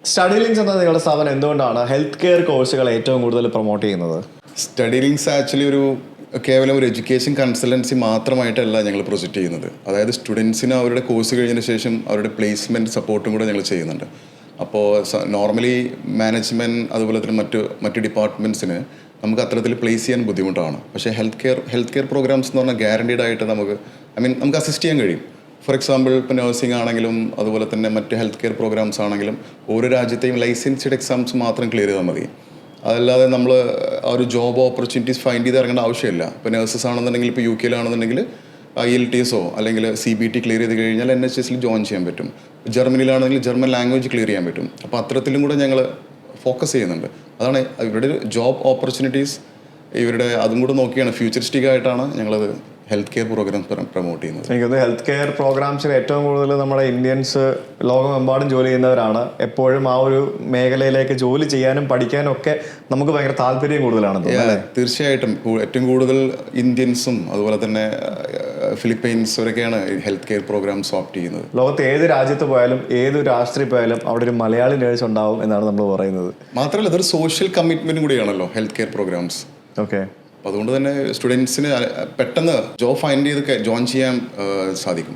Study links എന്ന നിങ്ങളുടെ സ്ഥാപനം എന്തുകൊണ്ടാണ് ഹെൽത്ത് കെയർ കോഴ്സുകൾ ഏറ്റവും കൂടുതൽ പ്രൊമോട്ട് ചെയ്യുന്നത്? സ്റ്റഡി ലിങ്ക്സ് ആക്ച്വലി കേവലം ഒരു എഡ്യൂക്കേഷൻ കൺസൾട്ടൻസി മാത്രമായിട്ടല്ല ഞങ്ങൾ പ്രൊജക്റ്റ് ചെയ്യുന്നത്. അതായത് സ്റ്റുഡൻസിന് അവരുടെ കോഴ്സ് കഴിഞ്ഞതിന് ശേഷം അവരുടെ പ്ലേസ്മെൻറ്റ് സപ്പോർട്ടും കൂടെ ഞങ്ങൾ ചെയ്യുന്നുണ്ട്. അപ്പോൾ നോർമലി മാനേജ്മെൻറ്റ് അതുപോലെ തന്നെ മറ്റ് ഡിപ്പാർട്ട്മെൻറ്റ്സിന് നമുക്ക് അത്തരത്തിൽ പ്ലേസ് ചെയ്യാൻ ബുദ്ധിമുട്ടാണ്. പക്ഷേ ഹെൽത്ത് കെയർ പ്രോഗ്രാംസ് എന്ന് പറഞ്ഞാൽ ഗ്യാരണ്ടീഡ് ആയിട്ട് നമുക്ക് അസിസ്റ്റ് ചെയ്യാൻ കഴിയും. ഫോർ എക്സാമ്പിൾ ഇപ്പോൾ നഴ്സിംഗ് ആണെങ്കിലും അതുപോലെ തന്നെ മറ്റ് ഹെൽത്ത് കെയർ പ്രോഗ്രാംസ് ആണെങ്കിലും ഓരോ രാജ്യത്തെയും ലൈസൻസ്ഡ് എക്സാംസ് മാത്രം ക്ലിയർ ചെയ്താൽ മതി. അതല്ലാതെ നമ്മൾ ആ ഒരു ജോബ് ഓപ്പർച്യൂണിറ്റീസ് ഫൈൻഡ് ചെയ്ത് ഇറങ്ങേണ്ട ആവശ്യമില്ല. ഇപ്പോൾ നഴ്സസ് ആണെന്നുണ്ടെങ്കിൽ ഇപ്പോൾ UK യിലാണെന്നുണ്ടെങ്കിൽ IELTS അല്ലെങ്കിൽ CBT ക്ലിയർ ചെയ്ത് കഴിഞ്ഞാൽ NHS ജോയിൻ ചെയ്യാൻ പറ്റും. ജർമ്മനിയിലാണെങ്കിൽ ജർമ്മൻ ലാംഗ്വേജ് ക്ലിയർ ചെയ്യാൻ പറ്റും. അപ്പോൾ അത്തരത്തിലും കൂടെ ഞങ്ങൾ ഫോക്കസ് ചെയ്യുന്നുണ്ട്. അതാണ് ഇവരുടെ ജോബ് ഓപ്പർച്യൂണിറ്റീസ് അതും കൂടെ നോക്കിയാണ് ഫ്യൂച്ചറിസ്റ്റിക് ആയിട്ടാണ് ഞങ്ങളത് ഹെൽത്ത് കെയർ പ്രോഗ്രാംസ് പ്രൊമോട്ട് ചെയ്യുന്നത്. എനിക്കൊന്ന് ഹെൽത്ത് കെയർ പ്രോഗ്രാംസിൽ ഏറ്റവും കൂടുതൽ നമ്മുടെ ഇന്ത്യൻസ് ലോകമെമ്പാടും ജോലി ചെയ്യുന്നവരാണ്. എപ്പോഴും ആ ഒരു മേഖലയിലേക്ക് ജോലി ചെയ്യാനും പഠിക്കാനും ഒക്കെ നമുക്ക് ഭയങ്കര താല്പര്യം കൂടുതലാണ്. തീർച്ചയായിട്ടും ഏറ്റവും കൂടുതൽ ഇന്ത്യൻസും അതുപോലെ തന്നെ ഫിലിപ്പൈൻസ് വരെയൊക്കെയാണ് ഹെൽത്ത് കെയർ പ്രോഗ്രാംസ് ഓപ്റ്റ് ചെയ്യുന്നത്. ലോകത്ത് ഏത് രാജ്യത്ത് പോയാലും ഏത് രാഷ്ട്രീയ പോയാലും അവിടെ ഒരു മലയാളി നേഴ്സ് ഉണ്ടാവും എന്നാണ് നമ്മൾ പറയുന്നത്. മാത്രമല്ല ഇതൊരു സോഷ്യൽ കമ്മിറ്റ്മെൻറ്റും കൂടിയാണല്ലോ ഹെൽത്ത് കെയർ പ്രോഗ്രാംസ്. ഓക്കെ. അതുകൊണ്ട് തന്നെ സ്റ്റുഡൻസിന് പെട്ടെന്ന് ജോബ് ഫൈൻഡ് ചെയ്ത് ജോയിൻ ചെയ്യാൻ സാധിക്കും.